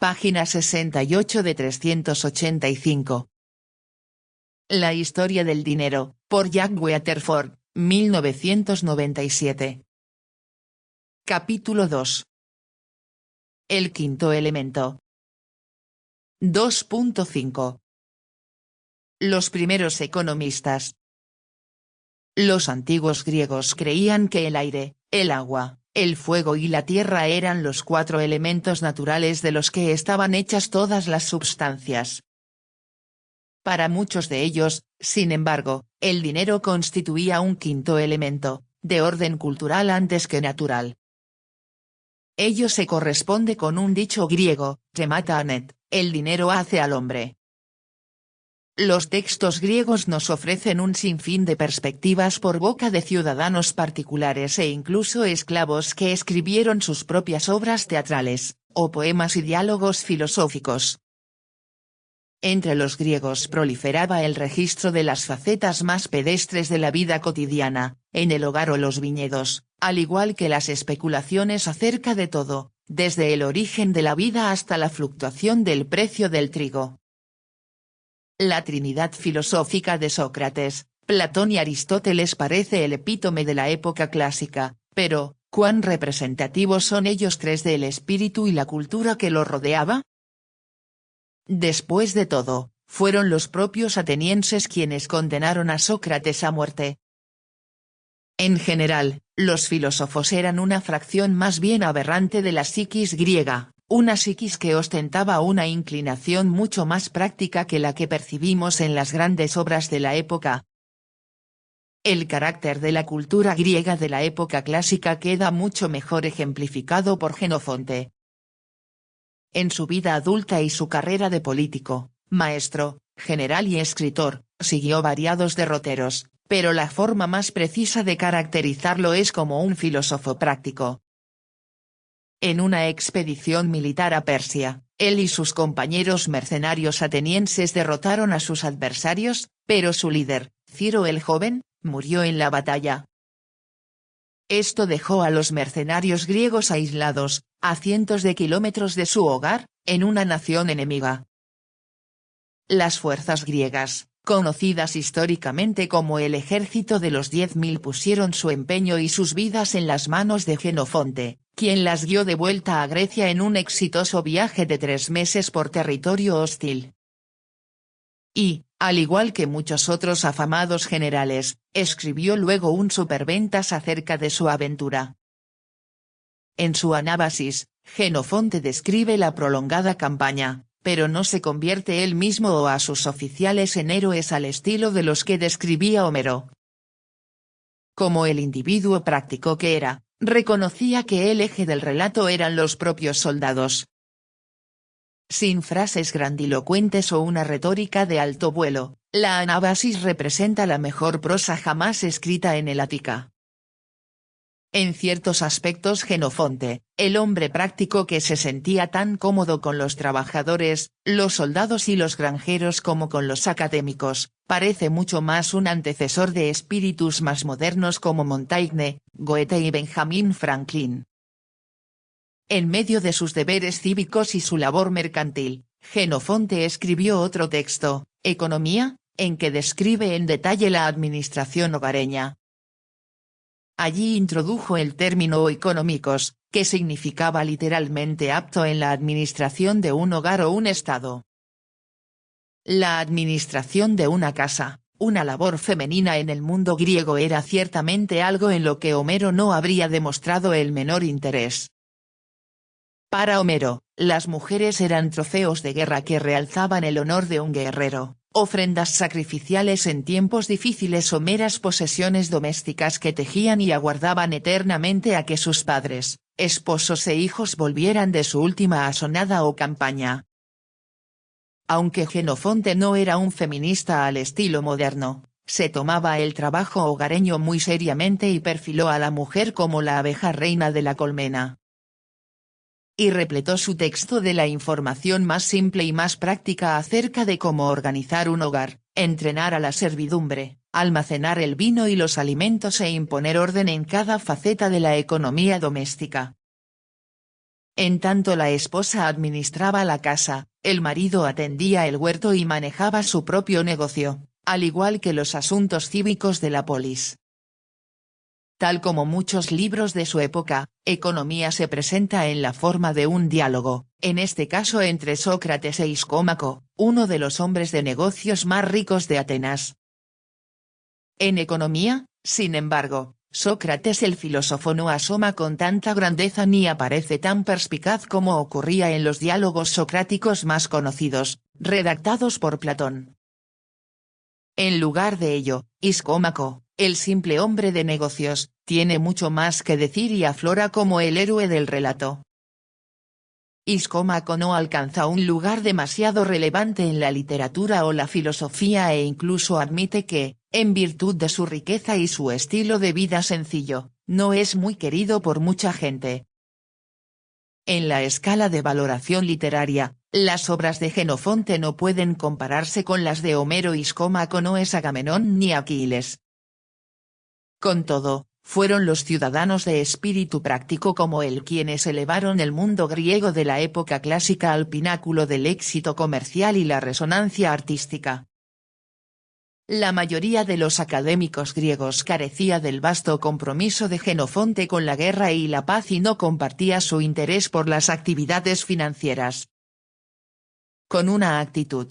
Página 68 de 385. La historia del dinero, por Jack Weatherford, 1997. Capítulo 2. El quinto elemento. 2.5. Los primeros economistas. Los antiguos griegos creían que el aire, el agua, el fuego y la tierra eran los 4 elementos naturales de los que estaban hechas todas las substancias. Para muchos de ellos, sin embargo, el dinero constituía un quinto elemento, de orden cultural antes que natural. Ello se corresponde con un dicho griego, remata anet, el dinero hace al hombre. Los textos griegos nos ofrecen un sinfín de perspectivas por boca de ciudadanos particulares e incluso esclavos que escribieron sus propias obras teatrales, o poemas y diálogos filosóficos. Entre los griegos proliferaba el registro de las facetas más pedestres de la vida cotidiana, en el hogar o los viñedos, al igual que las especulaciones acerca de todo, desde el origen de la vida hasta la fluctuación del precio del trigo. La Trinidad filosófica de Sócrates, Platón y Aristóteles parece el epítome de la época clásica, pero, ¿cuán representativos son ellos tres del espíritu y la cultura que lo rodeaba? Después de todo, fueron los propios atenienses quienes condenaron a Sócrates a muerte. En general, los filósofos eran una fracción más bien aberrante de la psiquis griega, una psiquis que ostentaba una inclinación mucho más práctica que la que percibimos en las grandes obras de la época. El carácter de la cultura griega de la época clásica queda mucho mejor ejemplificado por Jenofonte. En su vida adulta y su carrera de político, maestro, general y escritor, siguió variados derroteros, pero la forma más precisa de caracterizarlo es como un filósofo práctico. En una expedición militar a Persia, él y sus compañeros mercenarios atenienses derrotaron a sus adversarios, pero su líder, Ciro el Joven, murió en la batalla. Esto dejó a los mercenarios griegos aislados, a cientos de kilómetros de su hogar, en una nación enemiga. Las fuerzas griegas, conocidas históricamente como el ejército de los 10.000, pusieron su empeño y sus vidas en las manos de Jenofonte, quien las guió de vuelta a Grecia en un exitoso viaje de 3 meses por territorio hostil. Y, al igual que muchos otros afamados generales, escribió luego un superventas acerca de su aventura. En su Anábasis, Jenofonte describe la prolongada campaña, pero no se convierte él mismo o a sus oficiales en héroes al estilo de los que describía Homero. Como el individuo práctico que era, reconocía que el eje del relato eran los propios soldados. Sin frases grandilocuentes o una retórica de alto vuelo, la Anábasis representa la mejor prosa jamás escrita en el Ática. En ciertos aspectos Jenofonte, el hombre práctico que se sentía tan cómodo con los trabajadores, los soldados y los granjeros como con los académicos, parece mucho más un antecesor de espíritus más modernos como Montaigne, Goethe y Benjamin Franklin. En medio de sus deberes cívicos y su labor mercantil, Jenofonte escribió otro texto, Economía, en que describe en detalle la administración hogareña. Allí introdujo el término económicos, que significaba literalmente apto en la administración de un hogar o un estado. La administración de una casa, una labor femenina en el mundo griego, era ciertamente algo en lo que Homero no habría demostrado el menor interés. Para Homero, las mujeres eran trofeos de guerra que realzaban el honor de un guerrero, ofrendas sacrificiales en tiempos difíciles o meras posesiones domésticas que tejían y aguardaban eternamente a que sus padres, esposos e hijos volvieran de su última asonada o campaña. Aunque Jenofonte no era un feminista al estilo moderno, se tomaba el trabajo hogareño muy seriamente y perfiló a la mujer como la abeja reina de la colmena. Y repletó su texto de la información más simple y más práctica acerca de cómo organizar un hogar, entrenar a la servidumbre, almacenar el vino y los alimentos e imponer orden en cada faceta de la economía doméstica. En tanto la esposa administraba la casa, el marido atendía el huerto y manejaba su propio negocio, al igual que los asuntos cívicos de la polis. Tal como muchos libros de su época, Economía se presenta en la forma de un diálogo, en este caso entre Sócrates e Iscómaco, uno de los hombres de negocios más ricos de Atenas. En Economía, sin embargo, Sócrates el filósofo no asoma con tanta grandeza ni aparece tan perspicaz como ocurría en los diálogos socráticos más conocidos, redactados por Platón. En lugar de ello, Iscómaco, el simple hombre de negocios, tiene mucho más que decir y aflora como el héroe del relato. Iscómaco no alcanza un lugar demasiado relevante en la literatura o la filosofía e incluso admite que, en virtud de su riqueza y su estilo de vida sencillo, no es muy querido por mucha gente. En la escala de valoración literaria, las obras de Jenofonte no pueden compararse con las de Homero. Iscómaco no es Agamenón ni Aquiles. Con todo, fueron los ciudadanos de espíritu práctico como él quienes elevaron el mundo griego de la época clásica al pináculo del éxito comercial y la resonancia artística. La mayoría de los académicos griegos carecía del vasto compromiso de Jenofonte con la guerra y la paz y no compartía su interés por las actividades financieras. Con una actitud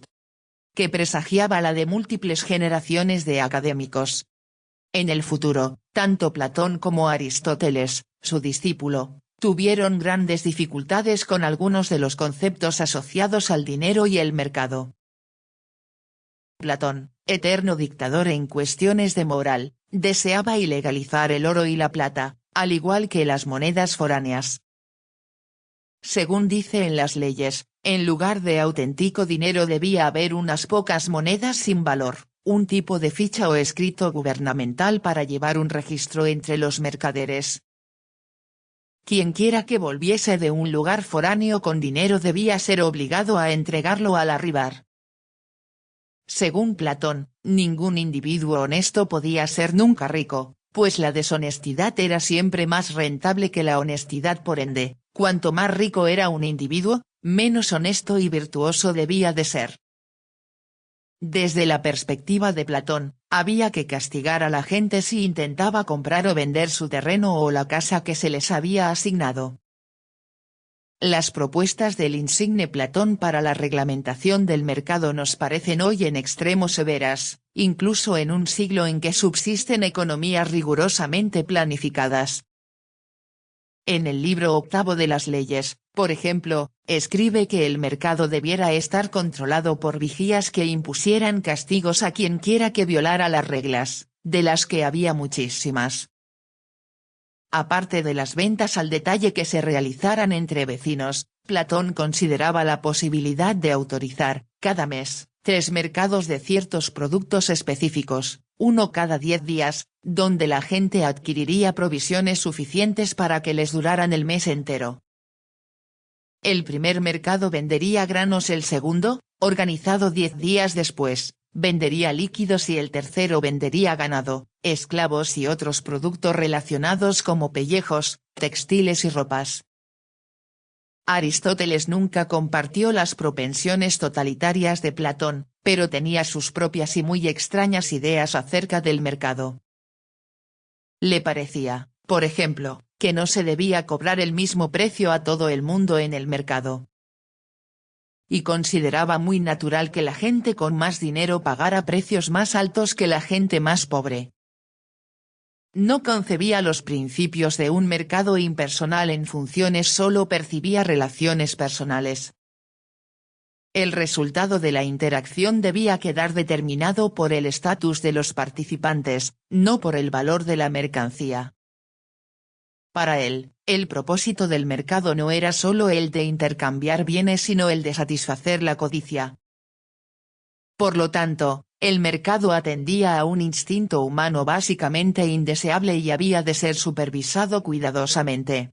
que presagiaba la de múltiples generaciones de académicos. En el futuro, tanto Platón como Aristóteles, su discípulo, tuvieron grandes dificultades con algunos de los conceptos asociados al dinero y el mercado. Platón, eterno dictador en cuestiones de moral, deseaba ilegalizar el oro y la plata, al igual que las monedas foráneas. Según dice en las leyes, en lugar de auténtico dinero debía haber unas pocas monedas sin valor, un tipo de ficha o escrito gubernamental para llevar un registro entre los mercaderes. Quienquiera que volviese de un lugar foráneo con dinero debía ser obligado a entregarlo al arribar. Según Platón, ningún individuo honesto podía ser nunca rico, pues la deshonestidad era siempre más rentable que la honestidad. Por ende, cuanto más rico era un individuo, menos honesto y virtuoso debía de ser. Desde la perspectiva de Platón, había que castigar a la gente si intentaba comprar o vender su terreno o la casa que se les había asignado. Las propuestas del insigne Platón para la reglamentación del mercado nos parecen hoy en extremo severas, incluso en un siglo en que subsisten economías rigurosamente planificadas. En el libro octavo de las leyes, por ejemplo, escribe que el mercado debiera estar controlado por vigías que impusieran castigos a quienquiera que violara las reglas, de las que había muchísimas. Aparte de las ventas al detalle que se realizaran entre vecinos, Platón consideraba la posibilidad de autorizar, cada mes, 3 mercados de ciertos productos específicos, uno cada 10 días, donde la gente adquiriría provisiones suficientes para que les duraran el mes entero. El primer mercado vendería granos, el segundo, organizado 10 días después, vendería líquidos y el tercero vendería ganado, esclavos y otros productos relacionados como pellejos, textiles y ropas. Aristóteles nunca compartió las propensiones totalitarias de Platón, pero tenía sus propias y muy extrañas ideas acerca del mercado. Le parecía, por ejemplo, que no se debía cobrar el mismo precio a todo el mundo en el mercado. Y consideraba muy natural que la gente con más dinero pagara precios más altos que la gente más pobre. No concebía los principios de un mercado impersonal en funciones, solo percibía relaciones personales. El resultado de la interacción debía quedar determinado por el estatus de los participantes, no por el valor de la mercancía. Para él, el propósito del mercado no era solo el de intercambiar bienes sino el de satisfacer la codicia. Por lo tanto, el mercado atendía a un instinto humano básicamente indeseable y había de ser supervisado cuidadosamente.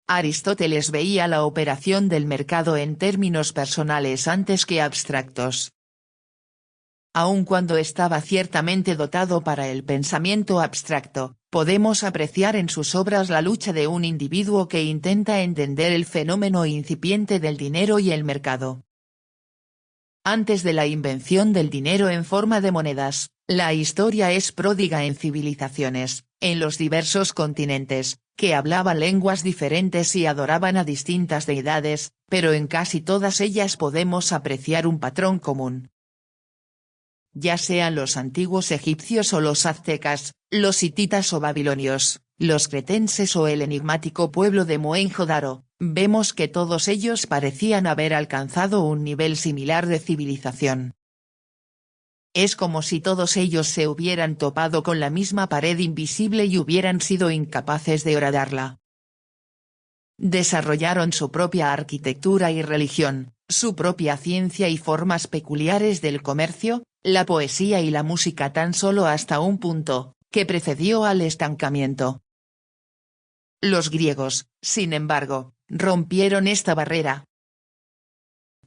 Aristóteles veía la operación del mercado en términos personales antes que abstractos. aun cuando estaba ciertamente dotado para el pensamiento abstracto, podemos apreciar en sus obras la lucha de un individuo que intenta entender el fenómeno incipiente del dinero y el mercado. Antes de la invención del dinero en forma de monedas, la historia es pródiga en civilizaciones, en los diversos continentes, que hablaban lenguas diferentes y adoraban a distintas deidades, pero en casi todas ellas podemos apreciar un patrón común. Ya sean los antiguos egipcios o los aztecas, los hititas o babilonios, los cretenses o el enigmático pueblo de Mohenjo-Daro, vemos que todos ellos parecían haber alcanzado un nivel similar de civilización. Es como si todos ellos se hubieran topado con la misma pared invisible y hubieran sido incapaces de horadarla. Desarrollaron su propia arquitectura y religión, su propia ciencia y formas peculiares del comercio, la poesía y la música tan solo hasta un punto, que precedió al estancamiento. Los griegos, sin embargo, rompieron esta barrera.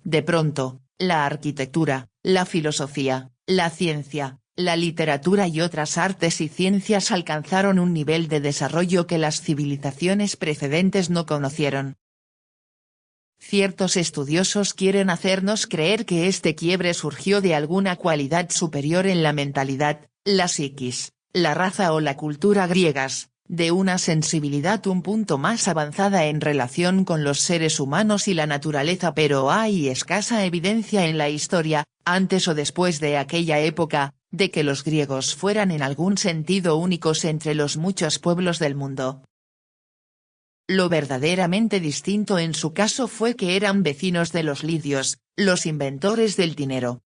De pronto, la arquitectura, la filosofía, la ciencia, la literatura y otras artes y ciencias alcanzaron un nivel de desarrollo que las civilizaciones precedentes no conocieron. Ciertos estudiosos quieren hacernos creer que este quiebre surgió de alguna cualidad superior en la mentalidad, la psiquis, la raza o la cultura griegas, de una sensibilidad un punto más avanzada en relación con los seres humanos y la naturaleza, pero hay escasa evidencia en la historia, antes o después de aquella época, de que los griegos fueran en algún sentido únicos entre los muchos pueblos del mundo. Lo verdaderamente distinto en su caso fue que eran vecinos de los lidios, los inventores del dinero.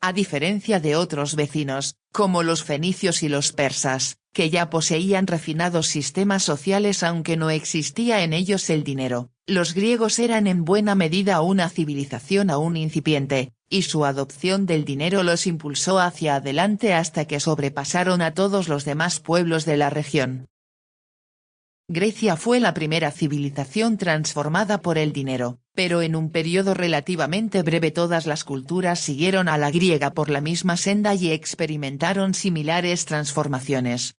A diferencia de otros vecinos, como los fenicios y los persas, que ya poseían refinados sistemas sociales aunque no existía en ellos el dinero, los griegos eran en buena medida una civilización aún incipiente, y su adopción del dinero los impulsó hacia adelante hasta que sobrepasaron a todos los demás pueblos de la región. Grecia fue la primera civilización transformada por el dinero, pero en un periodo relativamente breve todas las culturas siguieron a la griega por la misma senda y experimentaron similares transformaciones.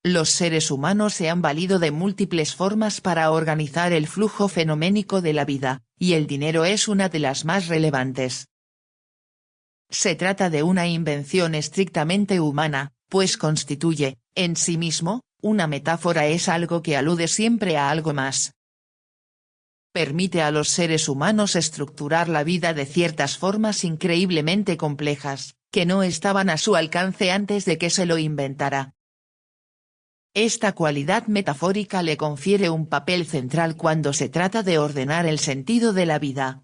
Los seres humanos se han valido de múltiples formas para organizar el flujo fenoménico de la vida, y el dinero es una de las más relevantes. Se trata de una invención estrictamente humana, pues constituye, en sí mismo, una metáfora, es algo que alude siempre a algo más. Permite a los seres humanos estructurar la vida de ciertas formas increíblemente complejas, que no estaban a su alcance antes de que se lo inventara. Esta cualidad metafórica le confiere un papel central cuando se trata de ordenar el sentido de la vida.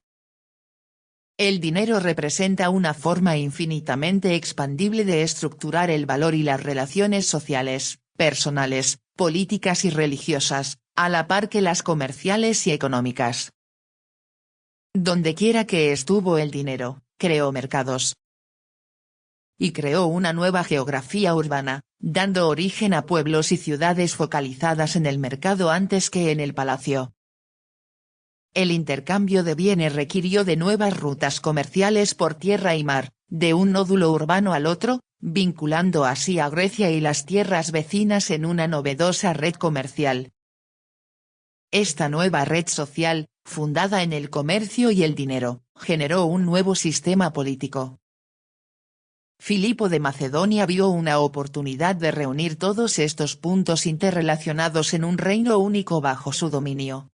El dinero representa una forma infinitamente expandible de estructurar el valor y las relaciones sociales, personales, políticas y religiosas, a la par que las comerciales y económicas. Dondequiera que estuvo el dinero, creó mercados. Y creó una nueva geografía urbana, dando origen a pueblos y ciudades focalizadas en el mercado antes que en el palacio. El intercambio de bienes requirió de nuevas rutas comerciales por tierra y mar, de un nódulo urbano al otro, vinculando así a Grecia y las tierras vecinas en una novedosa red comercial. Esta nueva red social, fundada en el comercio y el dinero, generó un nuevo sistema político. Filipo de Macedonia vio una oportunidad de reunir todos estos puntos interrelacionados en un reino único bajo su dominio.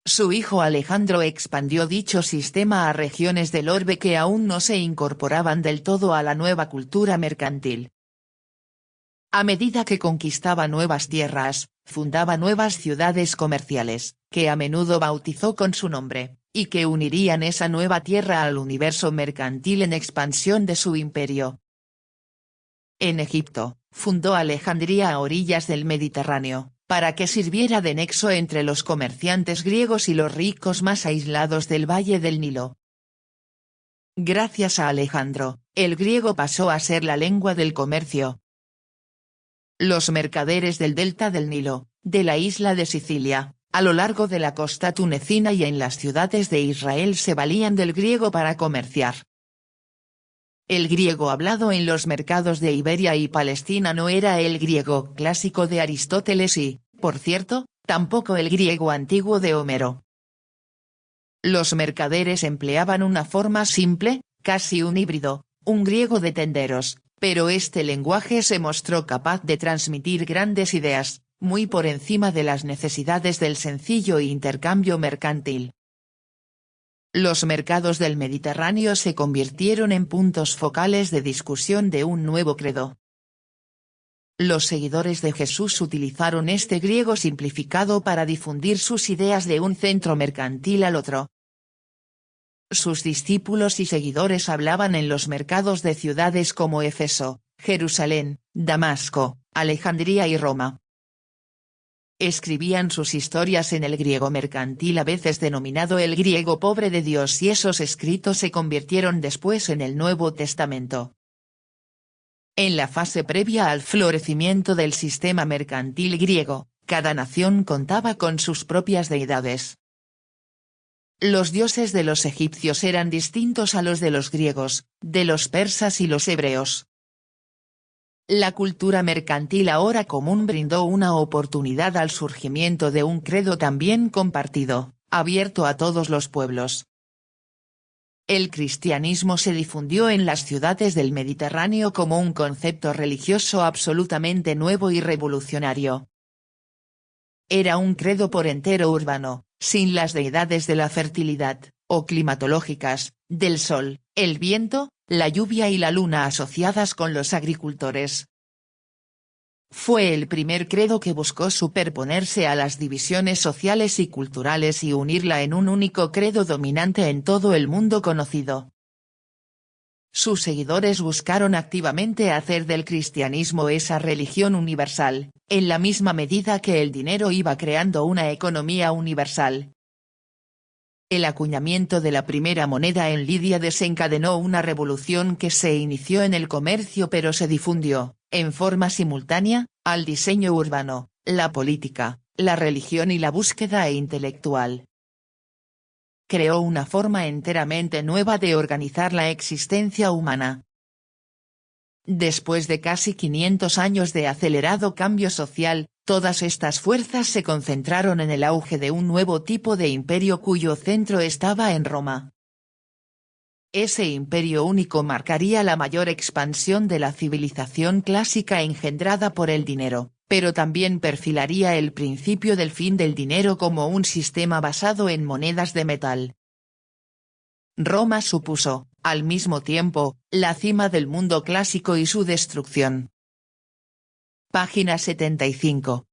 Su hijo Alejandro expandió dicho sistema a regiones del orbe que aún no se incorporaban del todo a la nueva cultura mercantil. A medida que conquistaba nuevas tierras, fundaba nuevas ciudades comerciales, que a menudo bautizó con su nombre, y que unirían esa nueva tierra al universo mercantil en expansión de su imperio. En Egipto, fundó Alejandría a orillas del Mediterráneo, para que sirviera de nexo entre los comerciantes griegos y los ricos más aislados del valle del Nilo. Gracias a Alejandro, el griego pasó a ser la lengua del comercio. Los mercaderes del delta del Nilo, de la isla de Sicilia, a lo largo de la costa tunecina y en las ciudades de Israel se valían del griego para comerciar, El griego hablado en los mercados de Iberia y Palestina no era el griego clásico de Aristóteles y, por cierto, tampoco el griego antiguo de Homero. Los mercaderes empleaban una forma simple, casi un híbrido, un griego de tenderos, pero este lenguaje se mostró capaz de transmitir grandes ideas, muy por encima de las necesidades del sencillo intercambio mercantil. Los mercados del Mediterráneo se convirtieron en puntos focales de discusión de un nuevo credo. Los seguidores de Jesús utilizaron este griego simplificado para difundir sus ideas de un centro mercantil al otro. Sus discípulos y seguidores hablaban en los mercados de ciudades como Éfeso, Jerusalén, Damasco, Alejandría y Roma. Escribían sus historias en el griego mercantil, a veces denominado el griego pobre de Dios, y esos escritos se convirtieron después en el Nuevo Testamento. En la fase previa al florecimiento del sistema mercantil griego, cada nación contaba con sus propias deidades. Los dioses de los egipcios eran distintos a los de los griegos, de los persas y los hebreos. La cultura mercantil ahora común brindó una oportunidad al surgimiento de un credo también compartido, abierto a todos los pueblos. El cristianismo se difundió en las ciudades del Mediterráneo como un concepto religioso absolutamente nuevo y revolucionario. Era un credo por entero urbano, sin las deidades de la fertilidad, o climatológicas, del sol, el viento, la lluvia y la luna asociadas con los agricultores. Fue el primer credo que buscó superponerse a las divisiones sociales y culturales y unirla en un único credo dominante en todo el mundo conocido. Sus seguidores buscaron activamente hacer del cristianismo esa religión universal, en la misma medida que el dinero iba creando una economía universal. El acuñamiento de la primera moneda en Lidia desencadenó una revolución que se inició en el comercio pero se difundió, en forma simultánea, al diseño urbano, la política, la religión y la búsqueda intelectual. Creó una forma enteramente nueva de organizar la existencia humana. Después de casi 500 años de acelerado cambio social, todas estas fuerzas se concentraron en el auge de un nuevo tipo de imperio cuyo centro estaba en Roma. Ese imperio único marcaría la mayor expansión de la civilización clásica engendrada por el dinero, pero también perfilaría el principio del fin del dinero como un sistema basado en monedas de metal. Roma supuso, al mismo tiempo, la cima del mundo clásico y su destrucción. Página 75.